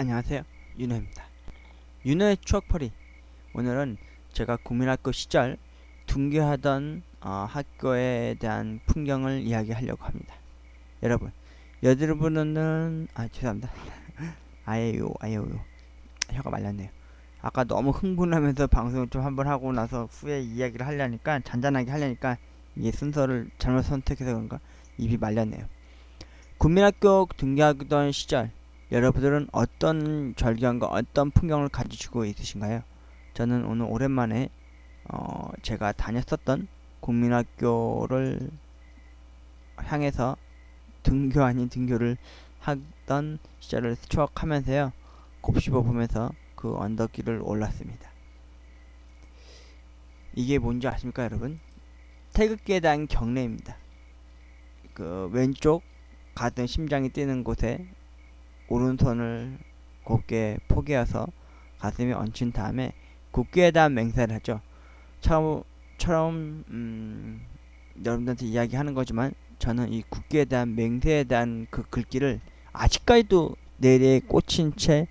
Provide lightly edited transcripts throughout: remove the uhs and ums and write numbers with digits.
안녕하세요, 윤호입니다. 윤호의 추억풀이. 오늘은 제가 국민학교 시절 등교하던 학교에 대한 풍경을 이야기하려고 합니다. 여러분은 죄송합니다. 아예요 혀가 말랐네요. 아까 너무 흥분하면서 방송을 좀 한번 하고 나서 후에 이야기를 하려니까, 잔잔하게 하려니까 이게 순서를 잘못 선택해서 그런가 입이 말렸네요. 국민학교 등교하던 시절, 여러분들은 어떤 절경과 어떤 풍경을 가지고 있으신가요? 저는 오늘 오랜만에 제가 다녔었던 국민학교를 향해서 등교 아닌 등교를 하던 시절을 추억하면서요, 곱씹어 보면서 그 언덕길을 올랐습니다. 이게 뭔지 아십니까, 여러분? 태극기에 대한 경례입니다. 그 왼쪽 가든 심장이 뛰는 곳에 오른손을 곧게 포개어서 가슴에 얹힌 다음에 국기에 대한 맹세를 하죠. 처럼 여러분들한테 이야기하는 거지만, 저는 이 국기에 대한 맹세에 대한 그 글귀를 아직까지도 뇌리에 꽂힌 채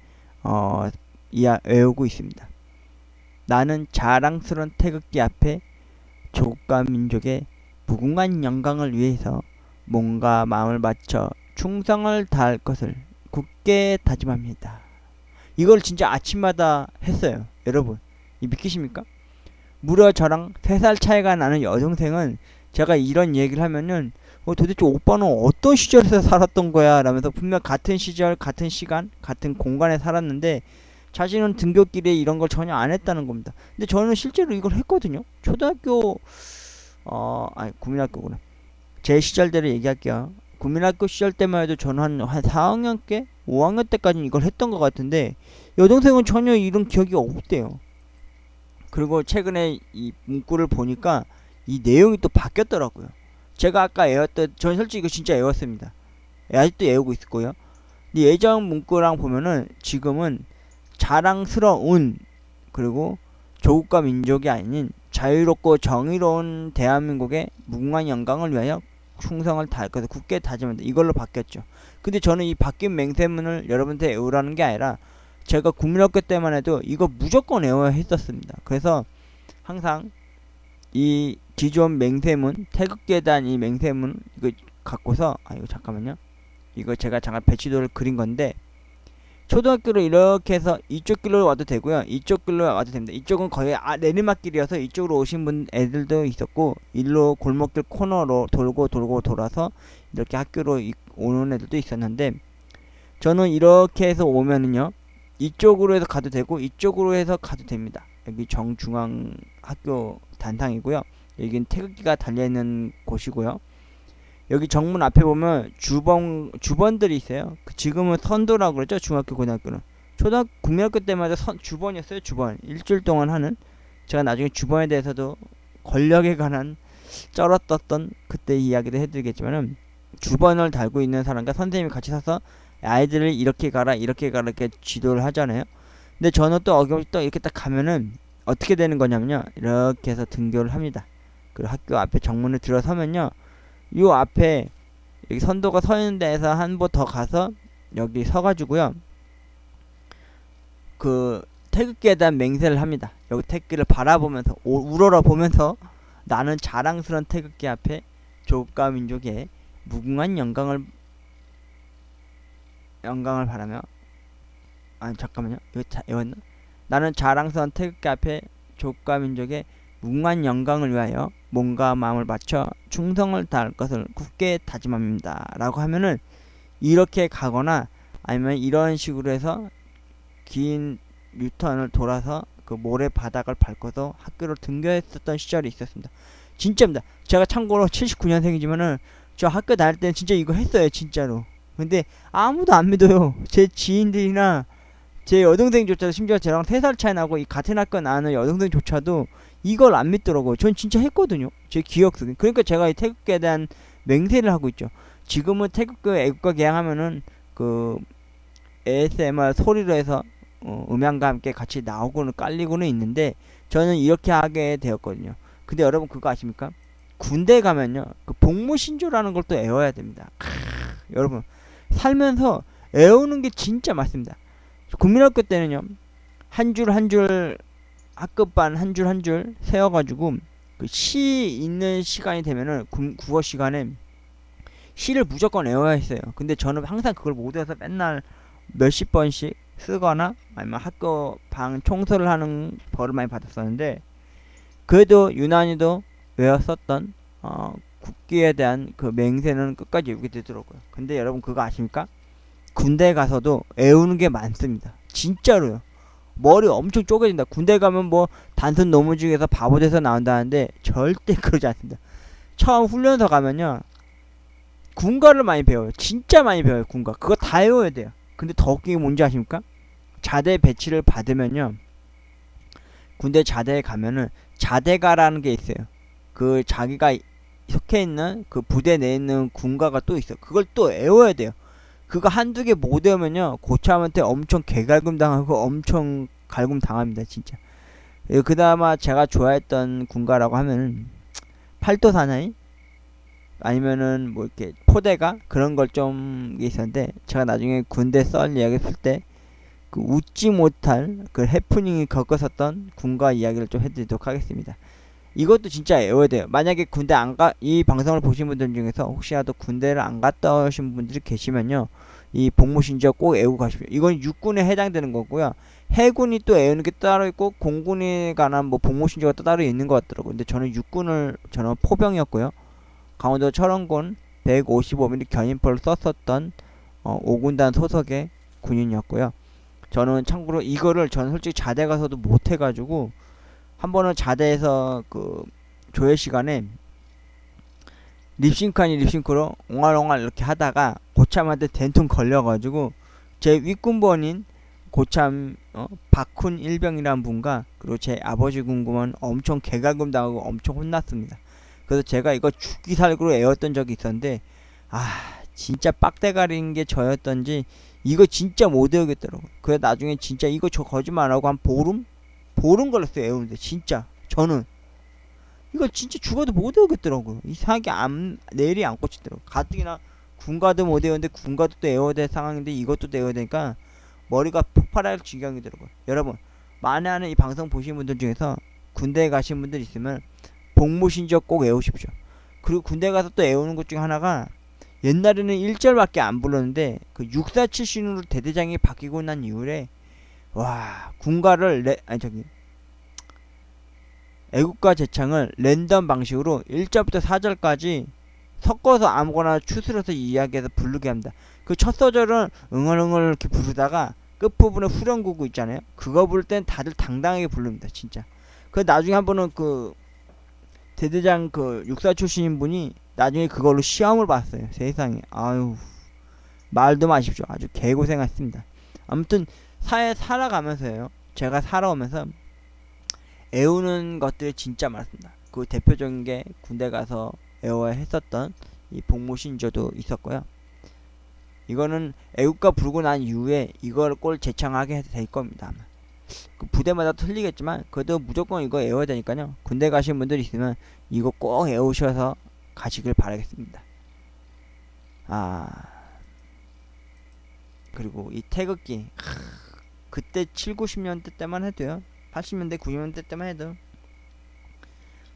외우고 있습니다. 나는 자랑스러운 태극기 앞에 조국과 민족의 무궁한 영광을 위해서 몸과 마음을 바쳐 충성을 다할 것을 굳게 다짐합니다. 이걸 진짜 아침마다 했어요. 여러분, 이 믿기십니까? 무려 저랑 3살 차이가 나는 여동생은 제가 이런 얘기를 하면은 도대체 오빠는 어떤 시절에서 살았던 거야? 라면서 분명 같은 시절, 같은 시간, 같은 공간에 살았는데 자신은 등굣길에 이런 걸 전혀 안 했다는 겁니다. 근데 저는 실제로 이걸 했거든요. 초등학교 국민학교구나. 제 시절대로 얘기할게요. 국민학교 시절 때만 해도 저는 한 4학년 때, 5학년 때까지는 이걸 했던 것 같은데, 여동생은 전혀 이런 기억이 없대요. 그리고 최근에 이 문구를 보니까 이 내용이 또 바뀌었더라고요. 제가 아까 외웠던, 전 솔직히 이거 진짜 외웠습니다. 아직도 외우고 있을 거예요. 근데 예전 문구랑 보면은 지금은 자랑스러운, 그리고 조국과 민족이 아닌 자유롭고 정의로운 대한민국의 무궁한 영광을 위하여 충성을 다할 것을 굳게 다짐한다. 이걸로 바뀌었죠. 근데 저는 이 바뀐 맹세문을 여러분한테 외우라는 게 아니라, 제가 국민학교 때만 해도 이거 무조건 외워야 했었습니다. 그래서 항상 이 기존 맹세문, 태극기에 대한 이 맹세문 이거 갖고서, 이거 잠깐만요. 이거 제가 잠깐 배치도를 그린 건데, 초등학교로 이렇게 해서 이쪽 길로 와도 되고요, 이쪽 길로 와도 됩니다. 이쪽은 거의 내리막길이어서 이쪽으로 오신 분 애들도 있었고, 일로 골목길 코너로 돌고 돌아서 이렇게 학교로 오는 애들도 있었는데, 저는 이렇게 해서 오면은요, 이쪽으로 해서 가도 되고 이쪽으로 해서 가도 됩니다. 여기 정중앙 학교 단상이고요, 여기는 태극기가 달려있는 곳이고요, 여기 정문 앞에 보면 주번들이 있어요. 지금은 선도라고 그러죠, 중학교 고등학교는. 국민학교 때마다 주번이었어요. 주번 일주일 동안 하는. 제가 나중에 주번에 대해서도 권력에 관한 쩔었던 그때 이야기도 해드리겠지만은, 주번을 달고 있는 사람과 선생님이 같이 서서 아이들을 이렇게 가라 이렇게 지도를 하잖아요. 근데 저는 또 어김없이 또 이렇게 딱 가면은 어떻게 되는 거냐면요, 이렇게 해서 등교를 합니다. 그 학교 앞에 정문을 들어서면요, 요 앞에 여기 선도가 서 있는 데에서 한 보 더 가서 여기 서가지고요, 그 태극기에 대한 맹세를 합니다. 여기 태극기를 바라보면서 우러러보면서, 나는 자랑스러운 태극기 앞에 조국과 민족의 무궁한 영광을 바라며, 잠깐만요, 이거였나? 나는 자랑스러운 태극기 앞에 조국과 민족의 무궁한 영광을 위하여 몸과 마음을 바쳐 충성을 다할 것을 굳게 다짐합니다 라고 하면은 이렇게 가거나, 아니면 이런 식으로 해서 긴 유턴을 돌아서 그 모래 바닥을 밟고서 학교를 등교했었던 시절이 있었습니다. 진짜입니다. 제가 참고로 79년생이지만은 저 학교 다닐 때는 진짜 이거 했어요, 진짜로. 근데 아무도 안 믿어요. 제 지인들이나 제 여동생조차도, 심지어 저랑 3살 차이 나고 이 같은 학교 나는 여동생조차도 이걸 안 믿더라고요. 전 진짜 했거든요, 제 기억 속에. 그러니까 제가 이 태극기에 대한 맹세를 하고 있죠. 지금은 태극기 애국가 개항하면은 그 ASMR 소리로 해서 음향과 함께 같이 나오고는 깔리고는 있는데, 저는 이렇게 하게 되었거든요. 근데 여러분 그거 아십니까? 군대 가면요, 그 복무신조라는 걸 또 외워야 됩니다. 여러분 살면서 외우는 게 진짜 많습니다. 국민학교 때는요, 한 줄 한 줄 학급반 한 줄 한 줄 세워가지고 그 시 있는 시간이 되면은 국어 시간에 시를 무조건 외워야 했어요. 근데 저는 항상 그걸 못 외워서 맨날 몇십 번씩 쓰거나 아니면 학교 방 청소를 하는 벌을 많이 받았었는데, 그래도 유난히도 외웠었던 국기에 대한 그 맹세는 끝까지 외우게 되더라고요. 근데 여러분 그거 아십니까? 군대 가서도 외우는 게 많습니다. 진짜로요. 머리 엄청 쪼개진다. 군대 가면 뭐 단순 노무 중에서 바보 돼서 나온다는데 절대 그러지 않습니다. 처음 훈련소 가면요, 군가를 많이 배워요. 진짜 많이 배워요. 군가. 그거 다 외워야 돼요. 근데 더 웃긴 게 뭔지 아십니까? 자대 배치를 받으면요, 군대 자대에 가면은 자대가라는 게 있어요. 그 자기가 속해 있는 그 부대 내에 있는 군가가 또 있어. 그걸 또 외워야 돼요. 그거 한두 개 못 외우면요, 고참한테 엄청 개갈굼 당하고 엄청 갈굼 당합니다. 진짜. 그나마 제가 좋아했던 군가라고 하면은 팔도 사나이? 아니면은 뭐 이렇게 포대가 그런 걸 좀 있었는데, 제가 나중에 군대 썰 이야기 쓸 때 그 웃지 못할 그 해프닝이 겪었었던 군가 이야기를 좀 해드리도록 하겠습니다. 이것도 진짜 외워야 돼요. 만약에 군대 이 방송을 보신 분들 중에서 혹시라도 군대를 안 갔다 오신 분들이 계시면요, 이 복무신조 꼭 외우고 가십시오. 이건 육군에 해당되는 거고요. 해군이 또 외우는 게 따로 있고 공군에 관한 뭐 복무신조가 또 따로 있는 것 같더라고요. 근데 저는 포병이었고요. 강원도 철원군 155mm 견인포를 썼었던 5군단 소속의 군인이었고요. 저는 참고로 이거를 저는 솔직히 자대 가서도 못 해가지고, 한 번은 자대에서 그 조회 시간에 립싱크 아니 립싱크로 옹알옹알 이렇게 하다가 고참한테 된통 걸려가지고 제 윗군번인 고참 박훈 일병이란 분과 그리고 제 아버지 군구만 엄청 개갈굼 당하고 엄청 혼났습니다. 그래서 제가 이거 죽기 살기로 외웠던 적이 있었는데, 진짜 빡대가리인 게 저였던지 이거 진짜 못 외우겠더라고요. 그래서 나중에 진짜 이거 저 거짓말 안 하고 한 보름 걸렸어요 외우는데. 진짜 저는 이거 진짜 죽어도 못 외우겠더라고요. 이상하게 내일이 안 꽂히더라고요. 가뜩이나 군가도 못 외우는데 군가도 또 외워야 될 상황인데 이것도 또 외워야 되니까 머리가 폭발할 지경이더라고요. 여러분, 만약에 이 방송 보신 분들 중에서 군대에 가신 분들 있으면 복무신조 꼭 외우십시오. 그리고 군대 가서 또 외우는 것 중에 하나가, 옛날에는 1절밖에 안 불렀는데 그 육사 출신으로 대대장이 바뀌고 난 이후에 와, 군가를 애국가 제창을 랜덤 방식으로 1절부터 4절까지 섞어서 아무거나 추스려서 이야기해서 부르게 합니다. 그 첫 소절은 응얼응얼 이렇게 부르다가 끝부분에 후렴구구 있잖아요. 그거 부를 땐 다들 당당하게 부릅니다. 진짜. 그 나중에 한 번은 그 대대장 그 육사 출신인 분이 나중에 그걸로 시험을 봤어요. 세상에. 아유, 말도 마십시오. 아주 개고생했습니다. 아무튼 사회 살아가면서요, 제가 살아오면서 외우는 것들이 진짜 많습니다. 그 대표적인 게 군대 가서 외워야 했었던 이 복무신조도 있었고요. 이거는 애국가 부르고 난 이후에 이걸 꼭 제창하게 될 겁니다. 아마. 그 부대마다 틀리겠지만 그래도 무조건 이거 외워야 되니까요. 군대 가신 분들 있으면 이거 꼭 외우셔서 가시길 바라겠습니다. 그리고 이 태극기, 그때 7, 90년대 때만 해도요, 80년대 90년대 때만 해도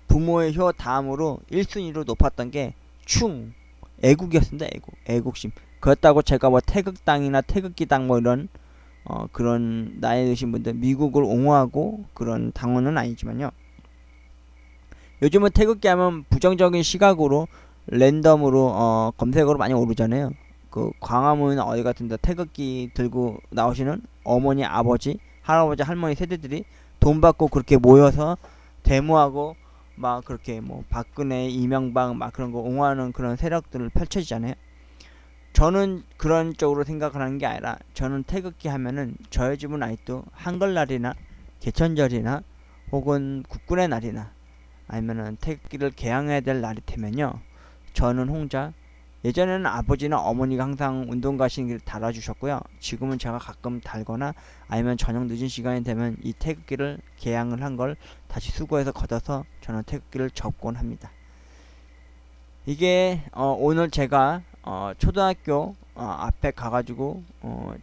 부모의 효 다음으로 1순위로 높았던 게 애국이었습니다. 애국심. 그렇다고 제가 뭐 태극당이나 태극기당 뭐 이런 그런 나이 드신 분들 미국을 옹호하고 그런 당원은 아니지만요, 요즘은 태극기 하면 부정적인 시각으로 랜덤으로 검색어로 많이 오르잖아요. 그 광화문 어디 같은 데 태극기 들고 나오시는 어머니, 아버지, 할아버지, 할머니 세대들이 돈 받고 그렇게 모여서 데모하고 막 그렇게 뭐 박근혜, 이명박 막 그런 거 옹호하는 그런 세력들을 펼쳐지잖아요. 저는 그런 쪽으로 생각을 하는 게 아니라, 저는 태극기 하면은 저희 집은 아직도 한글날이나 개천절이나 혹은 국군의 날이나 아니면은 태극기를 개항해야 될 날이 되면요, 저는 혼자, 예전에는 아버지나 어머니가 항상 운동 가시는 길 달아주셨고요, 지금은 제가 가끔 달거나 아니면 저녁 늦은 시간이 되면 이 태극기를 개항을 한 걸 다시 수거해서 걷어서 저는 태극기를 접곤 합니다. 이게 오늘 제가 초등학교 앞에 가가지고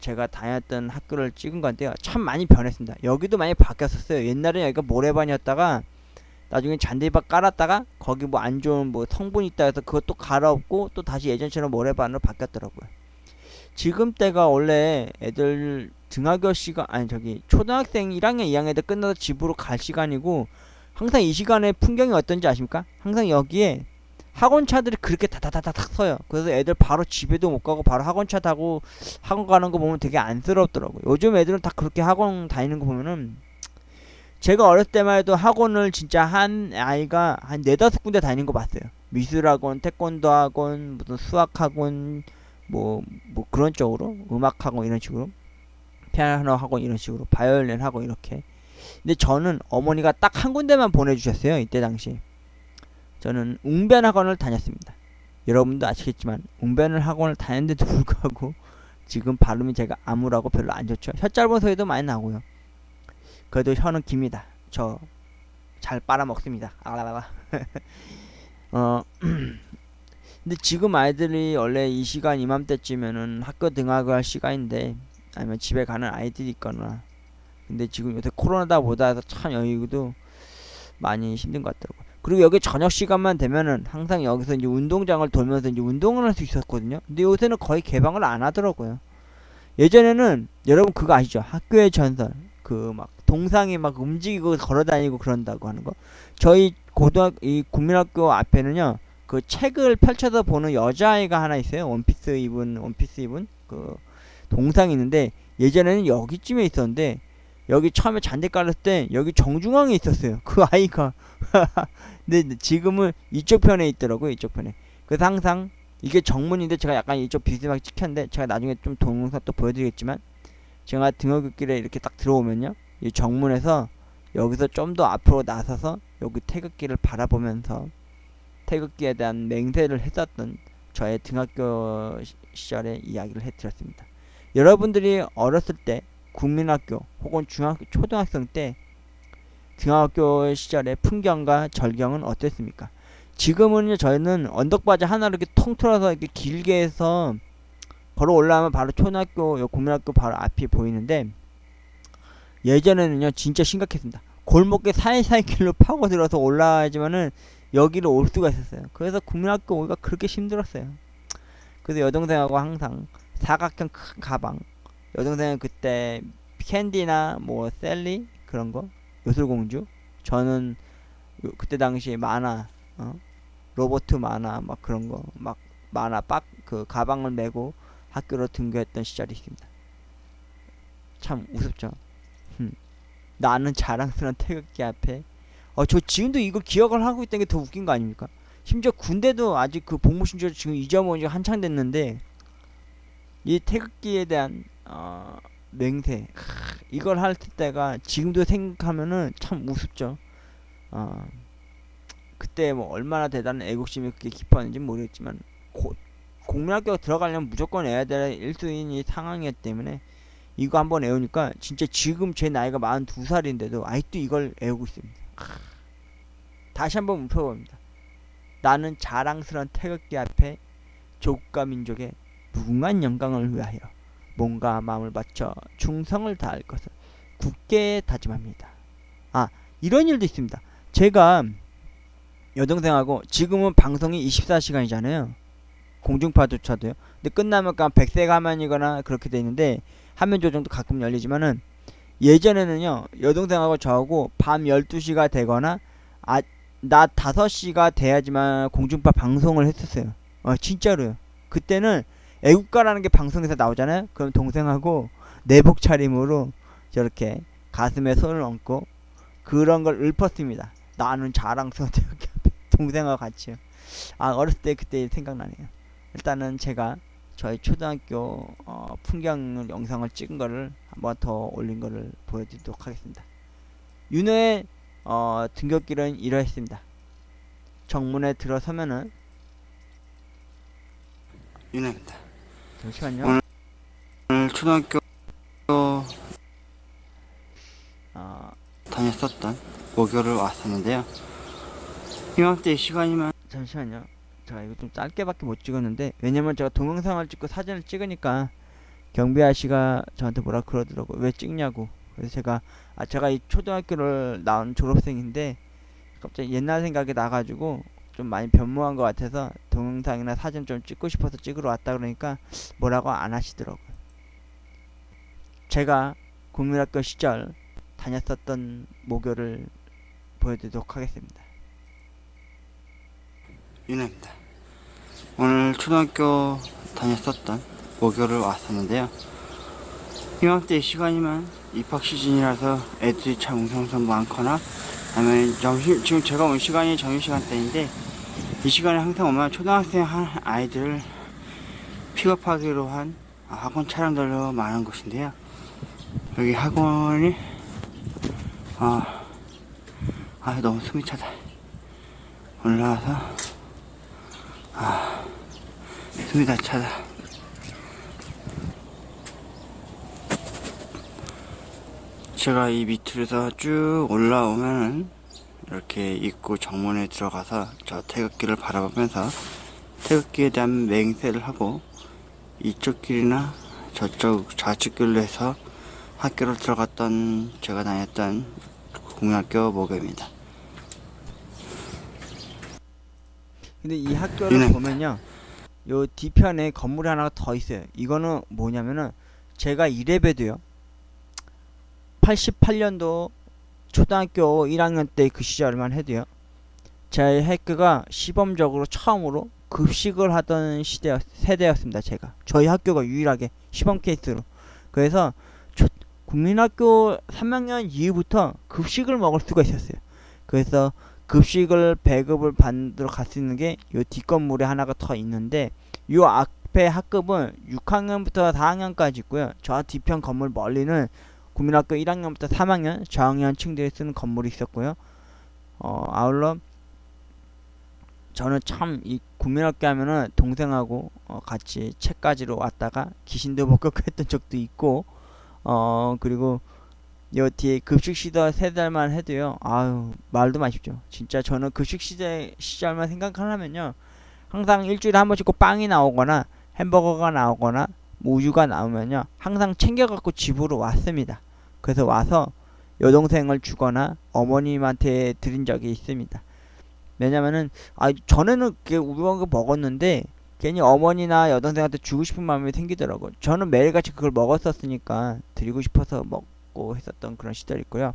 제가 다녔던 학교를 찍은 건데요. 참 많이 변했습니다. 여기도 많이 바뀌었었어요. 옛날에 여기가 모래반이었다가 나중에 잔디밭 깔았다가 거기 뭐 안 좋은 뭐 성분 있다 해서 그것도 갈아엎고 또 다시 예전처럼 모래반으로 바뀌었더라고요. 지금 때가 원래 애들 등하교 시간, 아니 저기 초등학생 1학년 2학년 때 끝나서 집으로 갈 시간이고, 항상 이 시간에 풍경이 어떤지 아십니까? 항상 여기에 학원차들이 그렇게 다다다닥 서요. 그래서 애들 바로 집에도 못 가고 바로 학원차 타고 학원 가는 거 보면 되게 안쓰럽더라고요. 요즘 애들은 다 그렇게 학원 다니는 거 보면은, 제가 어렸을 때만 해도 학원을 진짜 한 아이가 한 네다섯 군데 다니는 거 봤어요. 미술학원, 태권도 학원, 무슨 수학학원, 뭐 그런 쪽으로, 음악학원 이런 식으로, 피아노 학원 이런 식으로, 바이올린 학원 이렇게. 근데 저는 어머니가 딱 한 군데만 보내주셨어요. 이때 당시 저는 웅변 학원을 다녔습니다. 여러분도 아시겠지만 웅변을 학원을 다녔는데도 불구하고 지금 발음이 제가 아무라고 별로 안 좋죠. 혀 짧은 소리도 많이 나고요. 그래도 혀는 깁니다. 저 잘 빨아먹습니다. 근데 지금 아이들이 원래 이 시간 이맘때쯤에는 학교 등하교 할 시간인데, 아니면 집에 가는 아이들이 있거나, 근데 지금 요새 코로나다 보다 해서 참 여기도 많이 힘든 것 같더라고요. 그리고 여기 저녁 시간만 되면은 항상 여기서 이제 운동장을 돌면서 이제 운동을 할 수 있었거든요. 근데 요새는 거의 개방을 안 하더라고요. 예전에는 여러분 그거 아시죠? 학교의 전설, 그 막 동상이 막 움직이고 걸어다니고 그런다고 하는 거. 저희 이 국민학교 앞에는요, 그 책을 펼쳐서 보는 여자아이가 하나 있어요. 원피스 입은 그 동상이 있는데, 예전에는 여기쯤에 있었는데, 여기 처음에 잔디 깔았을 때 여기 정중앙에 있었어요. 그 아이가. 근데 지금은 이쪽 편에 있더라고요. 이쪽 편에. 그래서 항상 이게 정문인데, 제가 약간 이쪽 비스하게 찍혔는데, 제가 나중에 좀 동영상 또 보여드리겠지만, 제가 등하굣길에 이렇게 딱 들어오면요, 이 정문에서 여기서 좀 더 앞으로 나서서 여기 태극기를 바라보면서 태극기에 대한 맹세를 했었던 저의 등학교 시절의 이야기를 해드렸습니다. 여러분들이 어렸을 때 국민학교 혹은 중학교, 초등학생 때 등학교 시절의 풍경과 절경은 어땠습니까? 지금은요, 저희는 언덕바지 하나를 이렇게 통틀어서 이렇게 길게 해서 걸어 올라가면 바로 초등학교, 국민학교 바로 앞이 보이는데, 예전에는요 진짜 심각했습니다. 골목에 사이사이 길로 파고들어서 올라가야지만은 여기를 올 수가 있었어요. 그래서 국민학교 오기가 그렇게 힘들었어요. 그래서 여동생하고 항상 사각형 큰 가방, 여동생은 그때 캔디나 뭐 셀리 그런 거, 요술공주, 저는 그때 당시에 만화, 로버트 만화 막 그런 거, 막 만화 그 가방을 메고 학교로 등교했던 시절이 있습니다. 참 우습죠. 나는 자랑스러운 태극기 앞에, 저 지금도 이거 기억을 하고 있다는 게 더 웃긴 거 아닙니까? 심지어 군대도 아직 그 복무 신조 지금 잊어먹은 지 한창 됐는데, 이 태극기에 대한 맹세, 이걸 할 때가 지금도 생각하면은 참 우습죠. 그때 뭐 얼마나 대단한 애국심이 그렇게 깊었는지 모르겠지만, 국민학교 들어가려면 무조건 해야 될 1순위 상황이었기 때문에 이거 한번 애우니까 진짜 지금 제 나이가 42살인데도 아직도 이걸 애우고 있습니다. 다시 한번 읊어봅니다. 나는 자랑스러운 태극기 앞에 조국과 민족의 무궁한 영광을 위하여 몸과 마음을 바쳐 충성을 다할 것을 굳게 다짐합니다. 이런 일도 있습니다. 제가 여동생하고, 지금은 방송이 24시간이잖아요. 공중파조차도요. 근데 끝나면 그냥 백색 화면이거나 그렇게 돼 있는데, 화면 조정도 가끔 열리지만은, 예전에는요 여동생하고 저하고 밤 12시가 되거나 낮 5시가 돼야지만 공중파 방송을 했었어요. 진짜로요. 그때는 애국가라는 게 방송에서 나오잖아요. 그럼 동생하고 내복 차림으로 저렇게 가슴에 손을 얹고 그런 걸 읊었습니다. 나는 자랑스러운 동생하고 같이요. 어렸을 때 그때 생각나네요. 일단은 제가 저희 초등학교 풍경 영상을 찍은 거를 한번 더 올린 거를 보여드리도록 하겠습니다. 윤호의 등굣길은 이러했습니다. 정문에 들어서면은, 윤호입니다. 잠시만요. 오늘 초등학교 다녔었던 모교를 왔었는데요. 이맘때 시간이면 잠시만요. 제가 이거 좀 짧게밖에 못 찍었는데, 왜냐면 제가 동영상을 찍고 사진을 찍으니까 경비 아저씨가 저한테 뭐라 그러더라고요. 왜 찍냐고. 그래서 제가 이 초등학교를 나온 졸업생인데 갑자기 옛날 생각이 나가지고 좀 많이 변모한 것 같아서 동영상이나 사진 좀 찍고 싶어서 찍으러 왔다 그러니까 뭐라고 안 하시더라고요. 제가 국민학교 시절 다녔었던 모교를 보여드리도록 하겠습니다. 윤혜입니다. 오늘 초등학교 다녔었던 모교를 왔었는데요. 이맘때 이 시간이면 입학 시즌이라서 애들이 참 웅성웅성 많거나, 아니면 지금 제가 온 시간이 점심시간대인데, 이 시간에 항상 오면 초등학생 한 아이들을 픽업하기로 한 학원 차량들로 많은 곳인데요. 여기 학원이 너무 숨이 차다. 올라와서 숨이 다 차다. 제가 이 밑으로서 쭉 올라오면은 이렇게 입구 정문에 들어가서 저 태극기를 바라보면서 태극기에 대한 맹세를 하고, 이쪽 길이나 저쪽 좌측 길로 해서 학교로 들어갔던 제가 다녔던 국민학교 모교입니다. 근데 이 학교를 네. 보면요, 요 뒤편에 건물이 하나가 더 있어요. 이거는 뭐냐면은 제가 이래봬도요, 88년도 초등학교 1학년 때 그 시절만 해도요, 제 학교가 시범적으로 처음으로 급식을 하던 세대였습니다. 저희 학교가 유일하게 시범 케이스로. 그래서 국민학교 3학년 이후부터 급식을 먹을 수가 있었어요. 그래서 급식을 배급을 받으러 갈 수 있는 게 요 뒷건물에 하나가 더 있는데, 요 앞에 학급은 6학년부터 4학년까지 있고요. 저 뒤편 건물 멀리는 국민학교 1학년부터 3학년 저학년 층들이 쓰는 건물이 있었고요. 아울러 저는 참 이 국민학교 하면은 동생하고 같이 책가지로 왔다가 귀신도 목격했던 적도 있고, 그리고 요 뒤에 급식 시절 3달만 해도요, 말도 마십시오. 진짜 저는 급식 시절만 생각하면요, 항상 일주일에 한 번씩 꼭 빵이 나오거나 햄버거가 나오거나 우유가 나오면요, 항상 챙겨갖고 집으로 왔습니다. 그래서 와서 여동생을 주거나 어머님한테 드린 적이 있습니다. 왜냐면은 전에는 그게 우유한 거 먹었는데 괜히 어머니나 여동생한테 주고 싶은 마음이 생기더라고요. 저는 매일같이 그걸 먹었었으니까 드리고 싶어서 먹고 했었던 그런 시절이 있고요.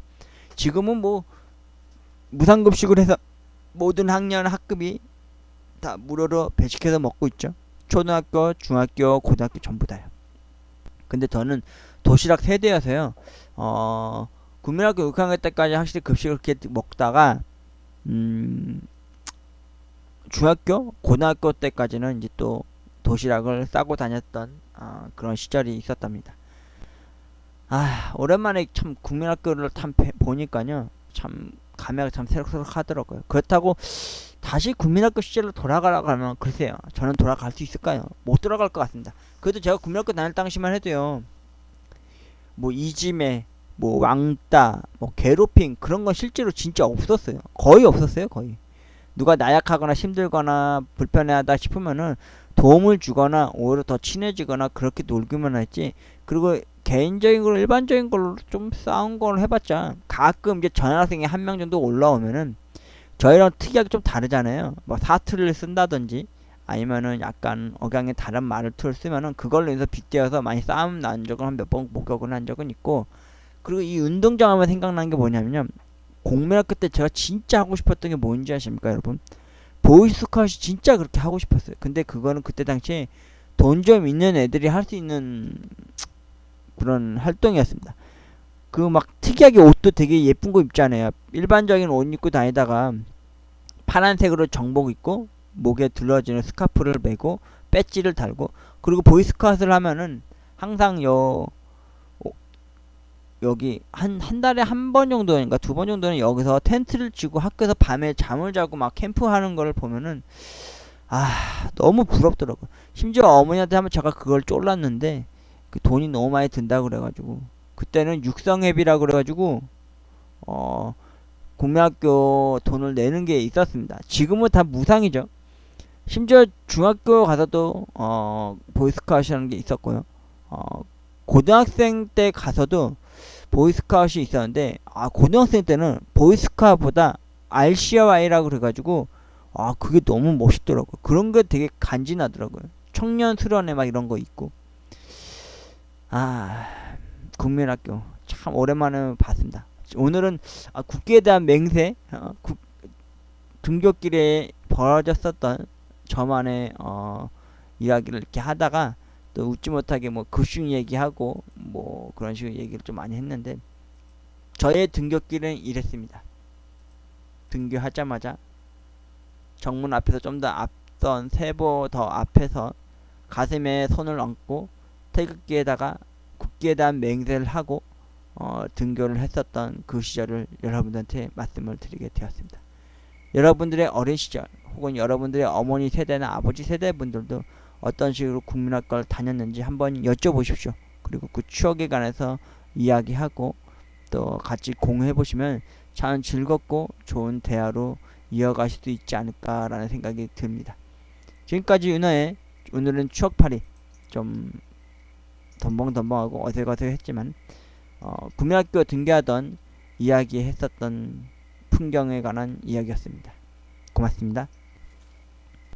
지금은 뭐 무상급식을 해서 모든 학년 학급이 다 무료로 배식해서 먹고 있죠. 초등학교, 중학교, 고등학교 전부 다요. 근데 저는 도시락 세대여서요, 국민학교 6학년 때까지 확실히 급식을 그렇게 먹다가 중학교, 고등학교 때까지는 이제 또 도시락을 싸고 다녔던 그런 시절이 있었답니다. 오랜만에 참 국민학교를 보니까요, 참 감회가 참 새록새록 하더라고요. 그렇다고 다시 국민학교 시절로 돌아가라고 하면 글쎄요, 저는 돌아갈 수 있을까요? 못 돌아갈 것 같습니다. 그래도 제가 국민학교 다닐 당시만 해도요, 뭐 이지매, 뭐 왕따, 뭐 괴롭힘 그런 건 실제로 진짜 없었어요. 거의 없었어요. 거의. 누가 나약하거나 힘들거나 불편해하다 싶으면은 도움을 주거나 오히려 더 친해지거나 그렇게 놀기만 했지. 그리고 개인적인 걸로 일반적인 걸로 좀 싸운 걸 해봤자, 가끔 이제 전학생이 한 명 정도 올라오면은 저희랑 특이하게 좀 다르잖아요. 뭐 사투리를 쓴다든지 아니면은 약간 억양의 다른 말을 쓰면은 그걸로 인해서 빗대어서 많이 싸움 난 적은 한 몇 번 목격을 한 적은 있고, 그리고 이 운동장 하면 생각나는 게 뭐냐면요, 공민학교 때 제가 진짜 하고 싶었던 게 뭔지 아십니까, 여러분? 보이스카웃이 진짜 그렇게 하고 싶었어요. 근데 그거는 그때 당시에 돈 좀 있는 애들이 할 수 있는 그런 활동이었습니다. 그 막 특이하게 옷도 되게 예쁜 거 입잖아요. 일반적인 옷 입고 다니다가 파란색으로 정복 입고 목에 둘러지는 스카프를 메고 배지를 달고, 그리고 보이스카웃을 하면은 항상 여기 한 달에 한 번 정도인가 2번 정도는 여기서 텐트를 치고 학교에서 밤에 잠을 자고 막 캠프하는 걸 보면은 너무 부럽더라고요. 심지어 어머니한테 한번 제가 그걸 쫄랐는데 그 돈이 너무 많이 든다고 그래가지고, 그때는 육성회비라고 그래가지고 국민학교 돈을 내는 게 있었습니다. 지금은 다 무상이죠. 심지어 중학교 가서도 보이스카웃이라는 게 있었고요. 고등학생 때 가서도 보이스카웃이 있었는데 고등학생 때는 보이스카웃보다 RCY라고 그래가지고 그게 너무 멋있더라고요. 그런 게 되게 간지나더라고요. 청년 수련회 막 이런 거 있고. 국민학교 참 오랜만에 봤습니다. 오늘은 국기에 대한 맹세, 등굣길에 벌어졌었던 저만의 이야기를 이렇게 하다가 또 웃지 못하게 뭐 급식 얘기하고 뭐 그런 식으로 얘기를 좀 많이 했는데, 저의 등굣길은 이랬습니다. 등교하자마자 정문 앞에서 좀 더 앞선 세보 더 앞에서 가슴에 손을 얹고 태극기에다가 국기에 대한 맹세를 하고 등교를 했었던 그 시절을 여러분들한테 말씀을 드리게 되었습니다. 여러분들의 어린 시절 혹은 여러분들의 어머니 세대나 아버지 세대 분들도 어떤 식으로 국민학교를 다녔는지 한번 여쭤보십시오. 그리고 그 추억에 관해서 이야기하고 또 같이 공유해 보시면 참 즐겁고 좋은 대화로 이어가실 수 있지 않을까라는 생각이 듭니다. 지금까지 윤호의 오늘은 추억팔이, 좀 덤벙덤벙하고 어색어색했지만 국민학교 등교하던 이야기 했었던 풍경에 관한 이야기였습니다. 고맙습니다.